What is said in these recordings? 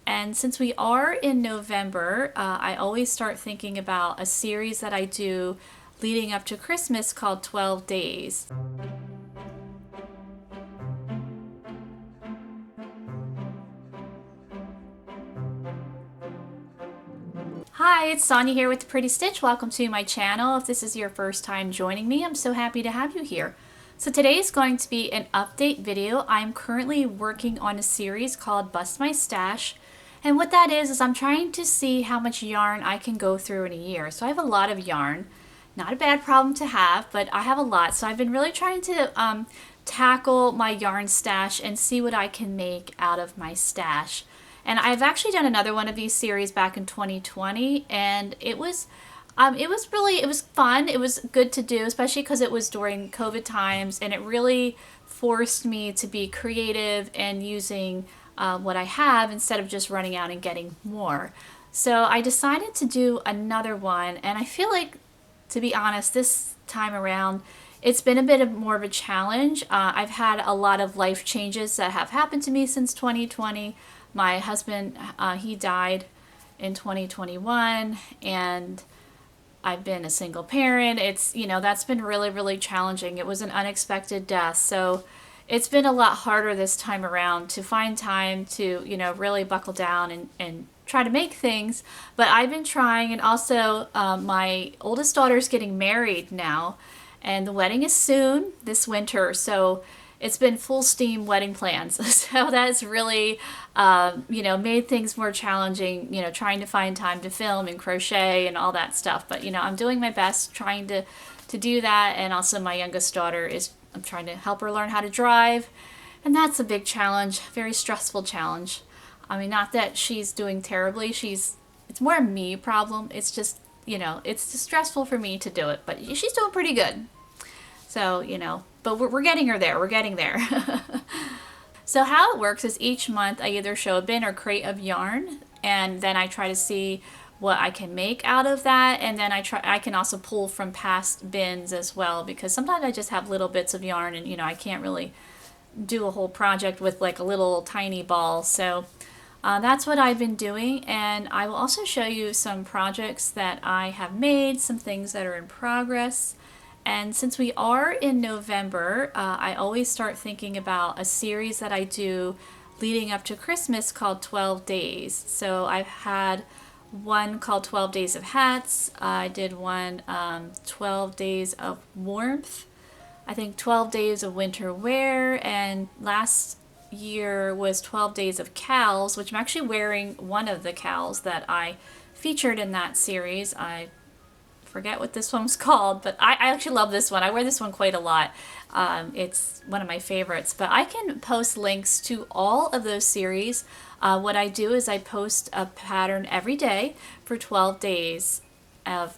And since we are in November, I always start thinking about a series that I do leading up to Christmas called 12 Days. Hi, it's Sonia here with The Pretty Stitch. Welcome to my channel. If this is your first time joining me, I'm so happy to have you here. So today is going to be an update video. I'm currently working on a series called Bust My Stash. And what that is I'm trying to see how much yarn I can go through in a year. So I have a lot of yarn. Not a bad problem to have, but I have a lot. So I've been really trying to tackle my yarn stash and see what I can make out of my stash. And I've actually done another one of these series back in 2020, and it was fun. It was good to do, especially because it was during COVID times, and it really forced me to be creative and using what I have instead of just running out and getting more. So I decided to do another one, and I feel like, to be honest, this time around, it's been a bit more of a challenge. I've had a lot of life changes that have happened to me since 2020. My husband, he died in 2021, and I've been a single parent. That's been really, really challenging. It was an unexpected death. So it's been a lot harder this time around to find time to, really buckle down and try to make things. But I've been trying, and also my oldest daughter's getting married now, and the wedding is soon this winter. So it's been full steam wedding plans. So that's really, made things more challenging, trying to find time to film and crochet and all that stuff. But, I'm doing my best trying to do that. And also my youngest daughter I'm trying to help her learn how to drive. And that's a big challenge, very stressful challenge. I mean, not that she's doing terribly. It's more a me problem. It's just, it's just stressful for me to do it. But she's doing pretty good. So, but we're getting her there. We're getting there. So how it works is each month I either show a bin or crate of yarn, and then I try to see what I can make out of that. And then I can also pull from past bins as well, because sometimes I just have little bits of yarn and, I can't really do a whole project with like a little tiny ball. So that's what I've been doing. And I will also show you some projects that I have made, some things that are in progress. And since we are in November, I always start thinking about a series that I do leading up to Christmas called 12 Days. So I've had one called 12 Days of Hats. I did one 12 Days of Warmth. I think 12 Days of Winter Wear. And last year was 12 Days of Cowls, which I'm actually wearing one of the cowls that I featured in that series. I forget what this one's called, but I actually love this one. I wear this one quite a lot. It's one of my favorites, but I can post links to all of those series. What I do is I post a pattern every day for 12 days of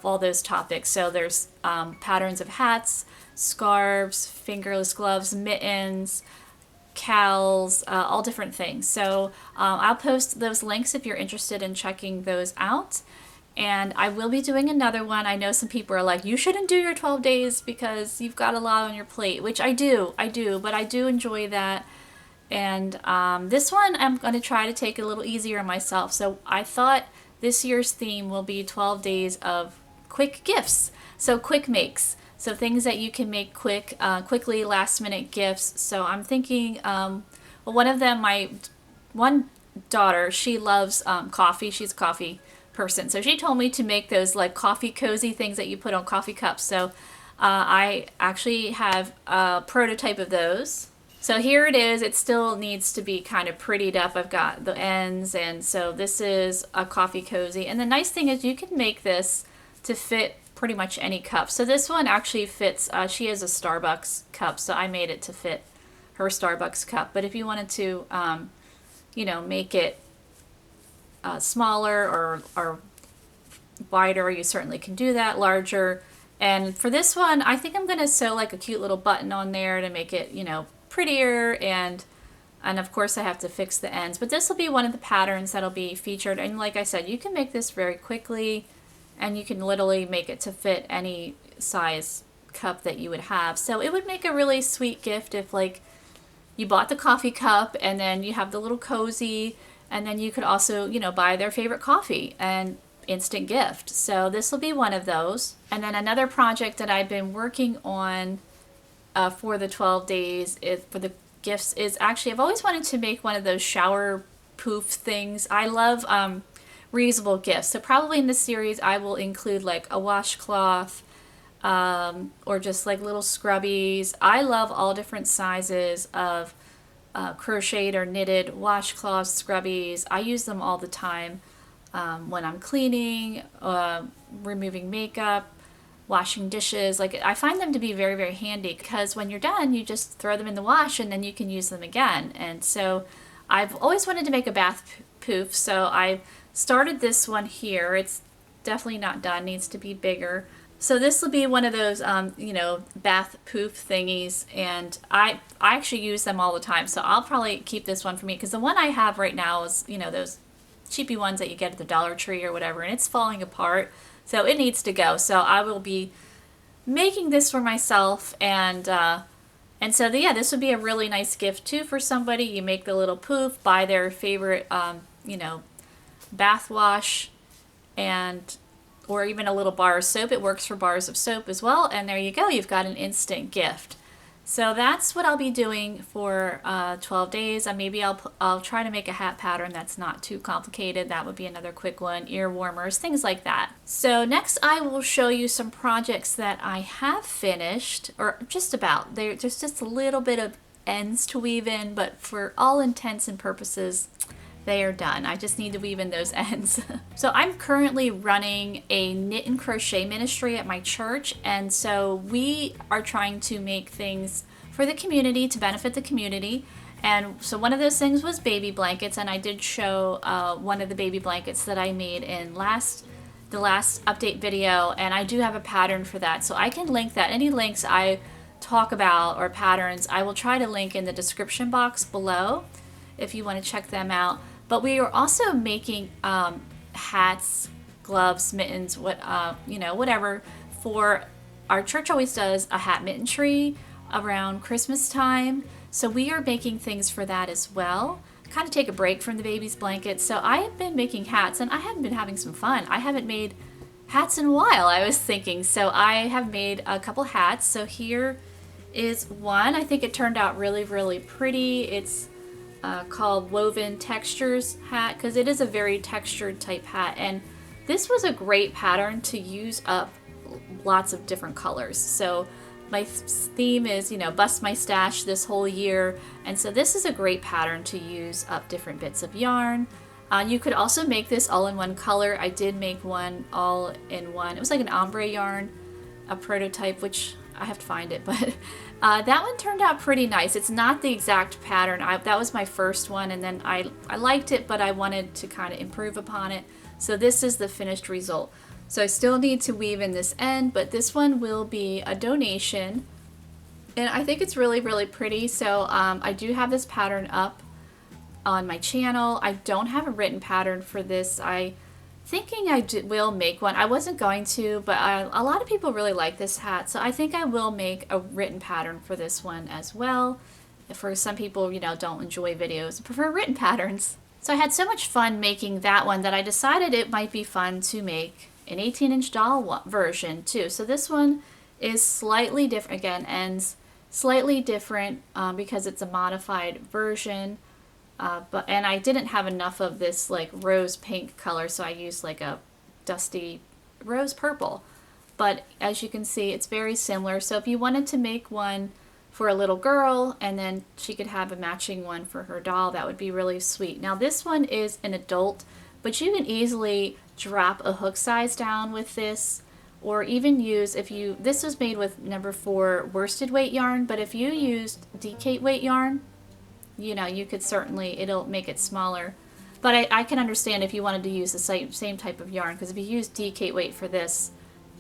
all those topics. So there's patterns of hats, scarves, fingerless gloves, mittens, cowls, all different things. So I'll post those links if you're interested in checking those out. And I will be doing another one. I know some people are like, you shouldn't do your 12 days because you've got a lot on your plate, which I do, but I do enjoy that. And this one I'm going to try to take it a little easier on myself. So I thought this year's theme will be 12 days of quick gifts. So quick makes. So things that you can make quickly, last minute gifts. So I'm thinking, one of them, my one daughter, she loves coffee. She's a coffee person. So she told me to make those like coffee cozy things that you put on coffee cups. So I actually have a prototype of those. So here it is. It still needs to be kind of prettied up. I've got the ends, and so this is a coffee cozy. And the nice thing is you can make this to fit pretty much any cup. So this one actually fits, she has a Starbucks cup, so I made it to fit her Starbucks cup. But if you wanted to, make it smaller or wider, you certainly can do that, larger. And for this one, I think I'm going to sew like a cute little button on there to make it, prettier, and of course I have to fix the ends. But this will be one of the patterns that'll be featured. And like I said, you can make this very quickly, and you can literally make it to fit any size cup that you would have. So it would make a really sweet gift if like you bought the coffee cup and then you have the little cozy And then you could also, buy their favorite coffee and instant gift. So this will be one of those. And then another project that I've been working on for the 12 days for the gifts is actually, I've always wanted to make one of those shower poof things. I love reusable gifts. So probably in this series I will include like a washcloth, or just like little scrubbies. I love all different sizes of crocheted or knitted washcloths, scrubbies. I use them all the time when I'm cleaning, removing makeup, washing dishes. Like, I find them to be very, very handy because when you're done, you just throw them in the wash and then you can use them again. And so I've always wanted to make a bath poof, so I started this one here. It's definitely not done, needs to be bigger. So this will be one of those, bath poof thingies, and I actually use them all the time. So I'll probably keep this one for me because the one I have right now is, those cheapy ones that you get at the Dollar Tree or whatever, and it's falling apart. So it needs to go. So I will be making this for myself, and so this would be a really nice gift too for somebody. You make the little poof, buy their favorite, bath wash, and or even a little bar of soap. It works for bars of soap as well, and there you go. You've got an instant gift. So that's what I'll be doing for 12 days. Maybe I'll try to make a hat pattern that's not too complicated. That would be another quick one. Ear warmers, things like that. So next I will show you some projects that I have finished, or just about. There's just a little bit of ends to weave in, but for all intents and purposes, they are done. I just need to weave in those ends. So I'm currently running a knit and crochet ministry at my church, and so we are trying to make things for the community to benefit the community. And so one of those things was baby blankets, and I did show one of the baby blankets that I made in the last update video, and I do have a pattern for that, so I can link that. Any links I talk about or patterns, I will try to link in the description box below if you want to check them out. But we are also making hats, gloves, mittens, whatever. For our church always does a hat mitten tree around Christmas time, so we are making things for that as well. Kind of take a break from the baby's blankets. So I have been making hats, and I have been having some fun. I haven't made hats in a while, I was thinking. So I have made a couple hats. So here is one. I think it turned out really, really pretty. It's called Woven Textures hat, because it is a very textured type hat, and this was a great pattern to use up lots of different colors. So my theme is, bust my stash this whole year, and so this is a great pattern to use up different bits of yarn. You could also make this all in one color. I did make one all in one. It was like an ombre yarn, a prototype, which I have to find it, but that one turned out pretty nice. It's not the exact pattern. That was my first one, and then I liked it, but I wanted to kind of improve upon it. So this is the finished result. So I still need to weave in this end, but this one will be a donation, and I think it's really, really pretty. So I do have this pattern up on my channel. I don't have a written pattern for this. Thinking I will make one. I wasn't going to, but a lot of people really like this hat, so I think I will make a written pattern for this one as well. For some people, don't enjoy videos and prefer written patterns. So I had so much fun making that one that I decided it might be fun to make an 18-inch doll version too. So this one is slightly different, again, ends slightly different because it's a modified version. And I didn't have enough of this like rose pink color, so I used like a dusty rose purple. But as you can see, it's very similar. So if you wanted to make one for a little girl and then she could have a matching one for her doll, that would be really sweet. Now this one is an adult, but you can easily drop a hook size down with this, or even use, this was made with number 4 worsted weight yarn, but if you used Decate weight yarn, you could certainly, it'll make it smaller. But I can understand if you wanted to use the same type of yarn, because if you use Decate weight for this,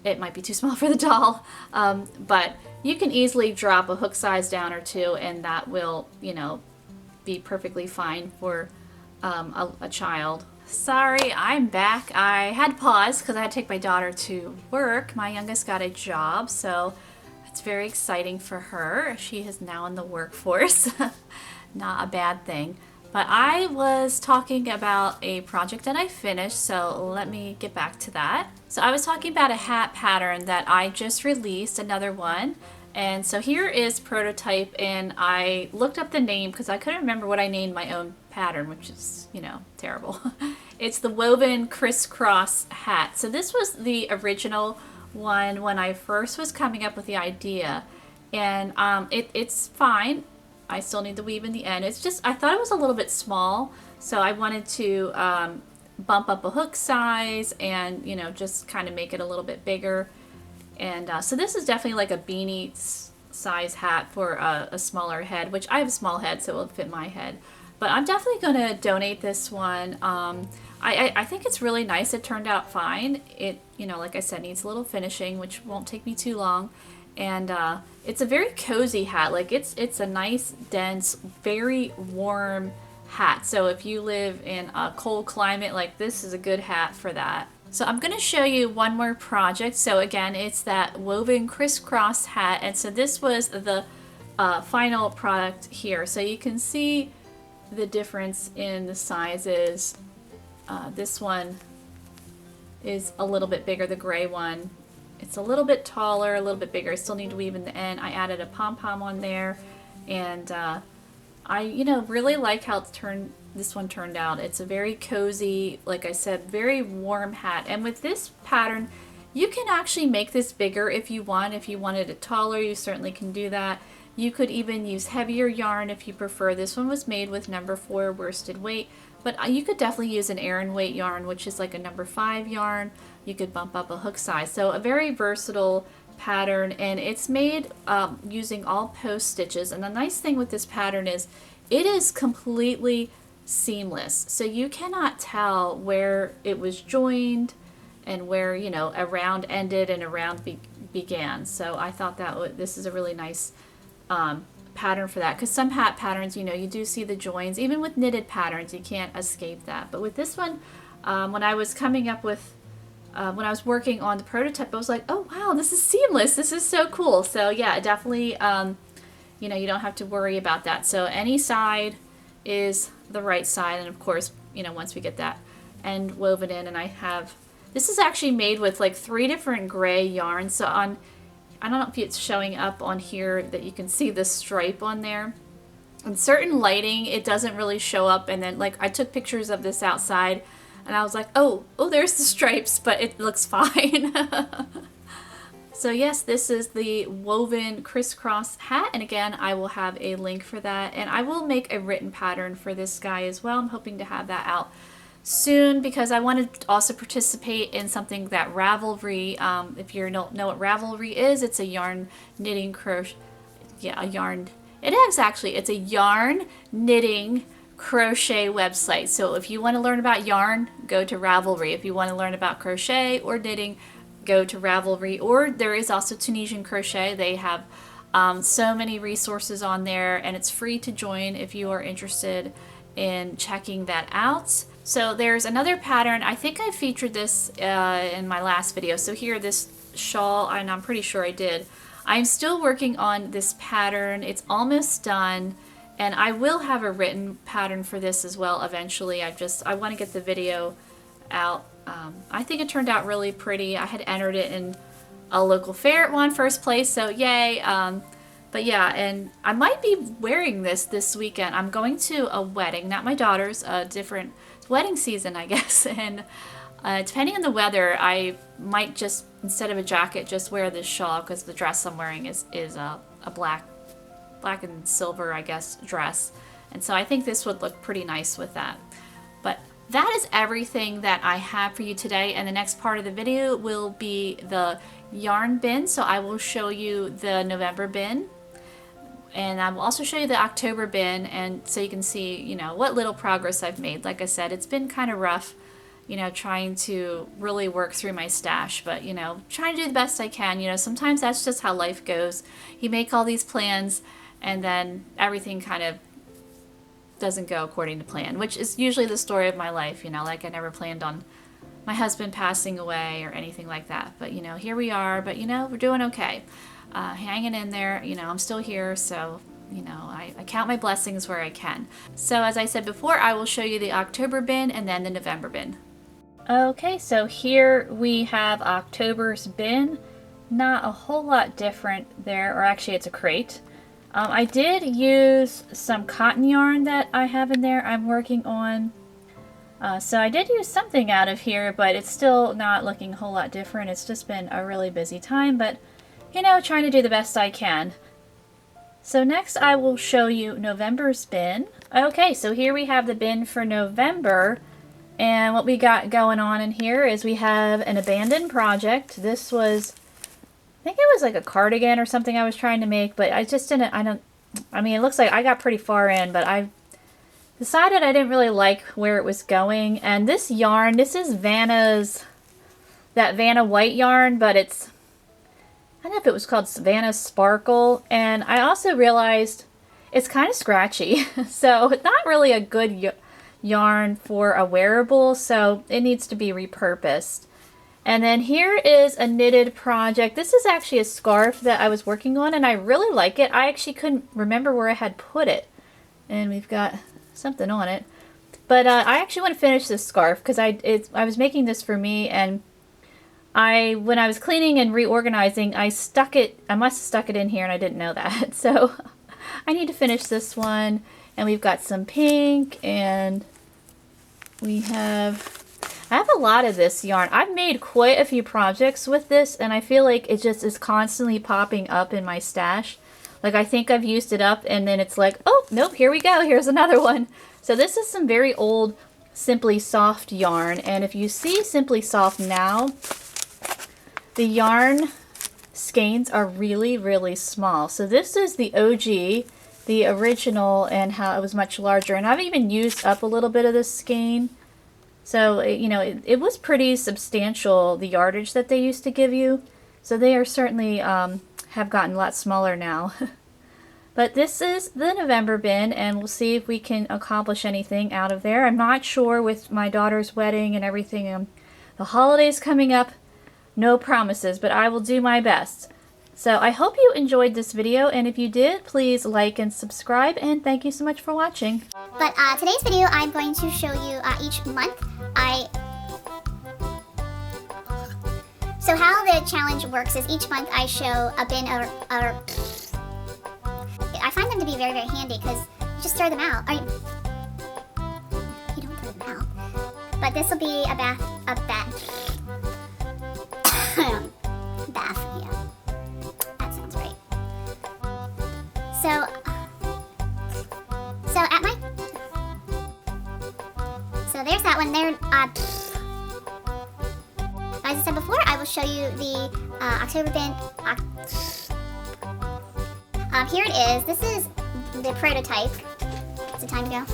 it might be too small for the doll. But you can easily drop a hook size down or two, and that will, be perfectly fine for a child. Sorry, I'm back. I had to pause because I had to take my daughter to work. My youngest got a job, so it's very exciting for her. She is now in the workforce. Not a bad thing. But I was talking about a project that I finished, so let me get back to that. So I was talking about a hat pattern that I just released, another one. And so here is prototype, and I looked up the name because I couldn't remember what I named my own pattern, which is, terrible. It's the woven crisscross hat. So this was the original one when I first was coming up with the idea. And it's fine. I still need the weave in the end. It's just, I thought it was a little bit small, so I wanted to bump up a hook size and, just kind of make it a little bit bigger. And so this is definitely like a beanie size hat for a smaller head, which I have a small head, so it will fit my head. But I'm definitely going to donate this one. I think it's really nice. It turned out fine. It, like I said, needs a little finishing, which won't take me too long. And it's a very cozy hat. Like it's a nice, dense, very warm hat. So if you live in a cold climate, like this is a good hat for that. So I'm going to show you one more project. So again, it's that woven crisscross hat. And so this was the final product here. So you can see the difference in the sizes. This one is a little bit bigger, the gray one. It's a little bit taller, a little bit bigger. I still need to weave in the end. I added a pom-pom on there, and I, really like how this one turned out. It's a very cozy, like I said, very warm hat. And with this pattern, you can actually make this bigger if you want. If you wanted it taller, you certainly can do that. You could even use heavier yarn if you prefer. This one was made with number 4 worsted weight, but you could definitely use an Aran weight yarn, which is like a number 5 yarn. You could bump up a hook size. So a very versatile pattern, and it's made using all post stitches. And the nice thing with this pattern is it is completely seamless. So you cannot tell where it was joined and where, a round ended and a round began. So I thought that this is a really nice pattern for that, because some hat patterns, you do see the joins. Even with knitted patterns, you can't escape that. But with this one, when I was coming up with when I was working on the prototype, I was like, oh wow, this is seamless. This is so cool. So yeah, definitely, you don't have to worry about that. So any side is the right side. And of course, once we get that end woven in, and this is actually made with like 3 different gray yarns. So I don't know if it's showing up on here that you can see the stripe on there. In certain lighting, it doesn't really show up. And then like I took pictures of this outside, and I was like, oh, there's the stripes, but it looks fine. So yes, this is the woven crisscross hat. And again, I will have a link for that. And I will make a written pattern for this guy as well. I'm hoping to have that out soon, because I want to also participate in something that Ravelry, if you don't know what Ravelry is, it's a yarn knitting crochet, it's a yarn knitting crochet website. So if you want to learn about yarn, go to Ravelry. If you want to learn about crochet or knitting, go to Ravelry. Or there is also Tunisian Crochet. They have so many resources on there, and it's free to join if you are interested in checking that out. So there's another pattern. I think I featured this in my last video. So here, this shawl, and I'm pretty sure I did. I'm still working on this pattern. It's almost done, and I will have a written pattern for this as well eventually. I want to get the video out. I think it turned out really pretty. I had entered it in a local fair. It won first place, so yay. But yeah, and I might be wearing this weekend. I'm going to a wedding, not my daughter's, a different wedding season, I guess. And depending on the weather, I might just, instead of a jacket, just wear this shawl, because the dress I'm wearing is a black and silver, I guess, dress. And so I think this would look pretty nice with that. But that is everything that I have for you today. And the next part of the video will be the yarn bin. So I will show you the November bin, and I will also show you the October bin, and so you can see, what little progress I've made. Like I said, it's been kind of rough, trying to really work through my stash, but, trying to do the best I can. Sometimes that's just how life goes. You make all these plans, and then everything kind of doesn't go according to plan, which is usually the story of my life. Like I never planned on my husband passing away or anything like that. But, here we are, but, we're doing okay. Hanging in there. I'm still here, so you know, I count my blessings where I can. So as I said before, I will show you the October bin and then the November bin. Okay, so here we have October's bin. Not a whole lot different there, or actually it's a crate. I did use some cotton yarn that I have in there I'm working on. So I did use something out of here, but it's still not looking a whole lot different. It's just been a really busy time, but you know, trying to do the best I can. So next I will show you November's bin. Okay, so here we have the bin for November. And what we got going on in here is we have an abandoned project. This was, I think it was like a cardigan or something I was trying to make, but I just didn't, I mean, it looks like I got pretty far in, but I decided I didn't really like where it was going. And this yarn, this is Vanna's, that Vanna white yarn, but it's, I don't know if it was called Vanna Sparkle. And I also realized it's kind of scratchy. So it's not really a good yarn for a wearable, so it needs to be repurposed. And then here is a knitted project. This is actually a scarf that I was working on, and I really like it. I actually couldn't remember where I had put it. And we've got something on it. But I actually want to finish this scarf because I was making this for me, and when I was cleaning and reorganizing, I must have stuck it in here and I didn't know that. So I need to finish this one. And we've got some pink, and I have a lot of this yarn. I've made quite a few projects with this, and I feel like it just is constantly popping up in my stash. Like I think I've used it up, and then it's like, oh, nope, here we go. Here's another one. So this is some very old Simply Soft yarn, and if you see Simply Soft now, the yarn skeins are really, really small. So this is the OG, the original, and how it was much larger. And I've even used up a little bit of this skein. So, you know, it was pretty substantial, the yardage that they used to give you. So they are certainly have gotten a lot smaller now. But this is the November bin, and we'll see if we can accomplish anything out of there. I'm not sure with my daughter's wedding and everything. The holidays coming up, no promises, but I will do my best. So I hope you enjoyed this video, and if you did, please like and subscribe, and thank you so much for watching. But today's video, I'm going to show you each month. So how the challenge works is each month I show a bin of I find them to be very, very handy because you just throw them out. You don't throw them out. But this will be a bath, bath, yeah. That sounds right. So there's that one there. As I said before, I will show you the October bin. Here it is. This is the prototype. Is it time to go?